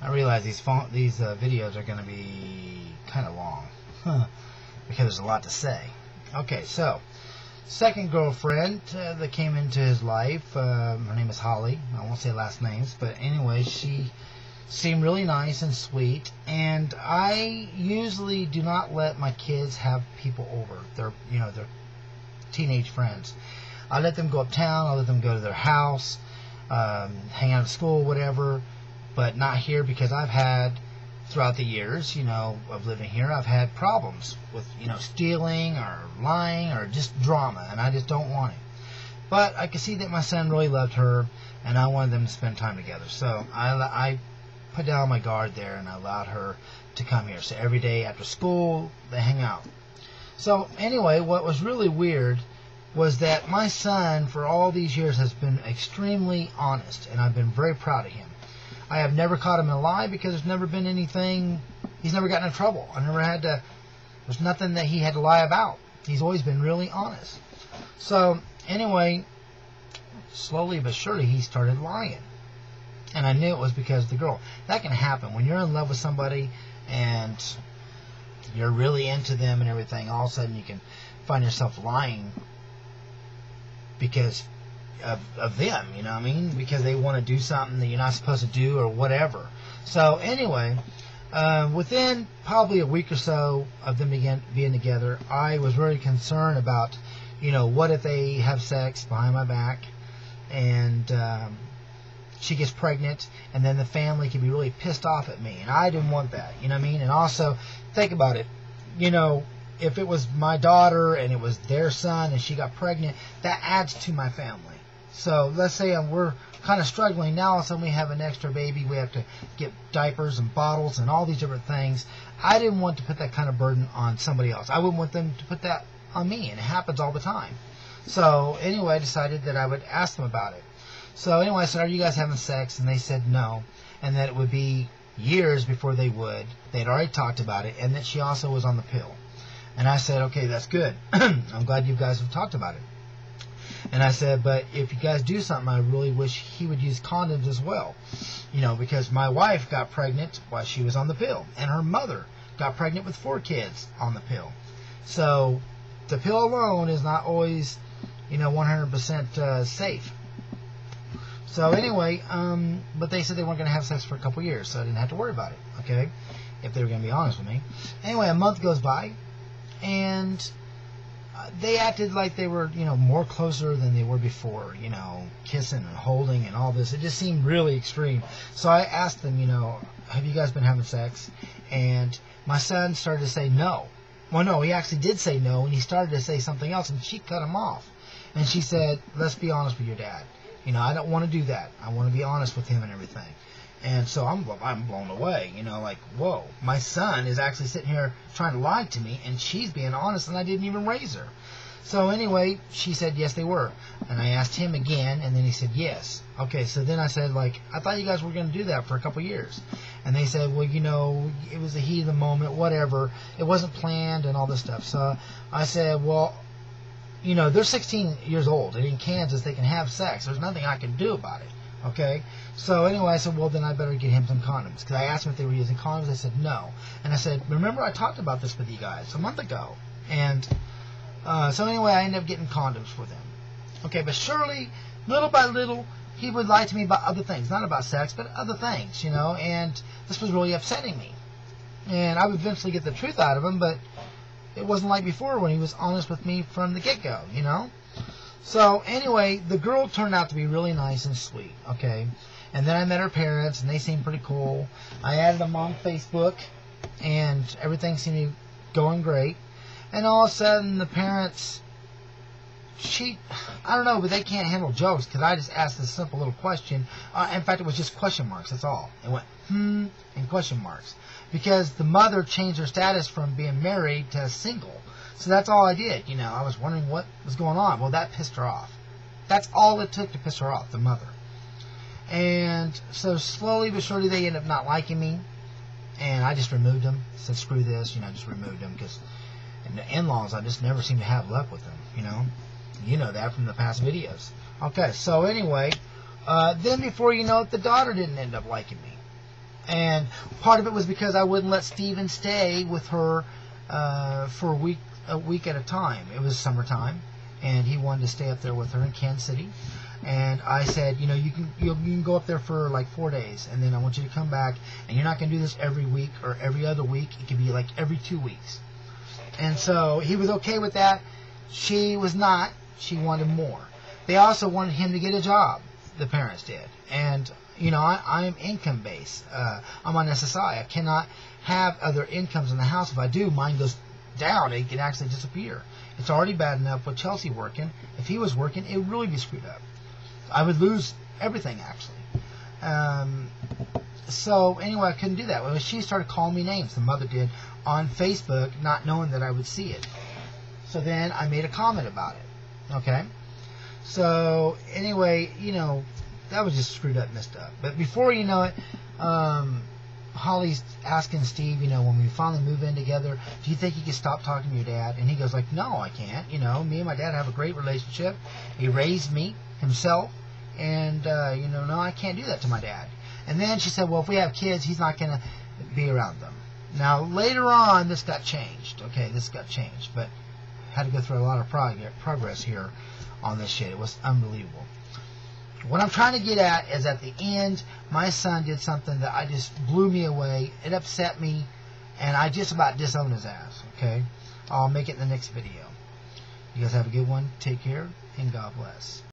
I realize these videos are going to be kind of long because there's a lot to say. Okay, so second girlfriend that came into his life, her name is Holly. I won't say last names, but anyway, she seemed really nice and sweet. And I usually do not let my kids have people over. Their teenage friends. I let them go uptown. I let them go to their house, hang out at school, whatever. But not here, because I've had, throughout the years, of living here, I've had problems with, stealing or lying or just drama, and I just don't want it. But I could see that my son really loved her, and I wanted them to spend time together. So I put down my guard there, and I allowed her to come here. So every day after school, they hang out. So anyway, what was really weird was that my son, for all these years, has been extremely honest, and I've been very proud of him. I have never caught him in a lie, because there's never been anything, he's never gotten in trouble. There's nothing that he had to lie about. He's always been really honest. So anyway, slowly but surely he started lying. And I knew it was because of the girl. That can happen when you're in love with somebody and you're really into them and everything. All of a sudden you can find yourself lying because of them, you know what I mean? Because they want to do something that you're not supposed to do or whatever. So anyway, within probably a week or so of them being together, I was really concerned about, what if they have sex behind my back and she gets pregnant, and then the family can be really pissed off at me, and I didn't want that, you know what I mean? And also, think about it, if it was my daughter and it was their son and she got pregnant, that adds to my family. So let's say we're kind of struggling now, all of a sudden we have an extra baby, we have to get diapers and bottles and all these different things. I didn't want to put that kind of burden on somebody else. I wouldn't want them to put that on me, and it happens all the time. So anyway, I decided that I would ask them about it. So anyway, I said, are you guys having sex? And they said no, and that it would be years before they would. They'd already talked about it, and that she also was on the pill. And I said, okay, that's good. I'm glad you guys have talked about it. And I said, but if you guys do something, I really wish he would use condoms as well. Because my wife got pregnant while she was on the pill, and her mother got pregnant with 4 kids on the pill. So the pill alone is not always, 100% safe. So anyway, but they said they weren't going to have sex for a couple years, so I didn't have to worry about it, okay, if they were going to be honest with me. Anyway, a month goes by, and they acted like they were, more closer than they were before, kissing and holding and all this. It just seemed really extreme. So I asked them, have you guys been having sex? And my son started to say no. Well, no, he actually did say no, and he started to say something else, and she cut him off. And she said, let's be honest with your dad. I don't want to do that. I want to be honest with him and everything. And so I'm blown away, like, whoa, my son is actually sitting here trying to lie to me, and she's being honest, and I didn't even raise her. So anyway, she said yes, they were. And I asked him again, and then he said yes. Okay, so then I said, I thought you guys were going to do that for a couple years. And they said, well, it was the heat of the moment, whatever. It wasn't planned and all this stuff. So I said, well, they're 16 years old, and in Kansas they can have sex. There's nothing I can do about it. Okay? So anyway, I said, well, then I better get him some condoms. Because I asked them if they were using condoms. They said no. And I said, remember I talked about this with you guys a month ago. And so anyway, I ended up getting condoms for them. Okay, but surely, little by little, he would lie to me about other things. Not about sex, but other things, And this was really upsetting me. And I would eventually get the truth out of him, but it wasn't like before when he was honest with me from the get-go, So anyway, the girl turned out to be really nice and sweet, okay? And then I met her parents, and they seemed pretty cool. I added them on Facebook, and everything seemed to be going great. And all of a sudden, the parents, I don't know, but they can't handle jokes, because I just asked this simple little question. In fact, it was just question marks, that's all. It went, and question marks. Because the mother changed her status from being married to single. So that's all I did, I was wondering what was going on. Well, that pissed her off. That's all it took to piss her off, the mother. And so slowly but surely they ended up not liking me. And I just removed them. Said, screw this, just removed them. Because the in-laws, I just never seem to have luck with them, You know that from the past videos. Okay, so anyway, then before you know it, the daughter didn't end up liking me. And part of it was because I wouldn't let Steven stay with her for a week at a time. It was summertime, and he wanted to stay up there with her in Kansas City. And I said, you know, you can go up there for like 4 days, and then I want you to come back, and you're not going to do this every week or every other week. It could be like every 2 weeks. And so he was okay with that. She was not. She wanted more. They also wanted him to get a job. The parents did. And, you know, I am income based. I'm on SSI. I cannot have other incomes in the house. If I do, mine goes down. It can actually disappear. It's already bad enough with Chelsea working. If he was working, it would really be screwed up. I would lose everything, actually. So, anyway, I couldn't do that. Well, she started calling me names, the mother did, on Facebook, not knowing that I would see it. So then I made a comment about it. Okay? So, anyway, you know, that was just screwed up, messed up. But before you know it, Holly's asking Steve, you know, when we finally move in together, do you think you can stop talking to your dad? And he goes like, no, I can't. You know, me and my dad have a great relationship. He raised me himself. And, you know, no, I can't do that to my dad. And then she said, well, if we have kids, he's not going to be around them. Now, later on, this got changed. Okay, this got changed. But had to go through a lot of progress here on this shit. It was unbelievable. What I'm trying to get at is at the end, my son did something that I just blew me away. It upset me, and I just about disowned his ass. Okay? I'll make it in the next video. You guys have a good one. Take care, and God bless.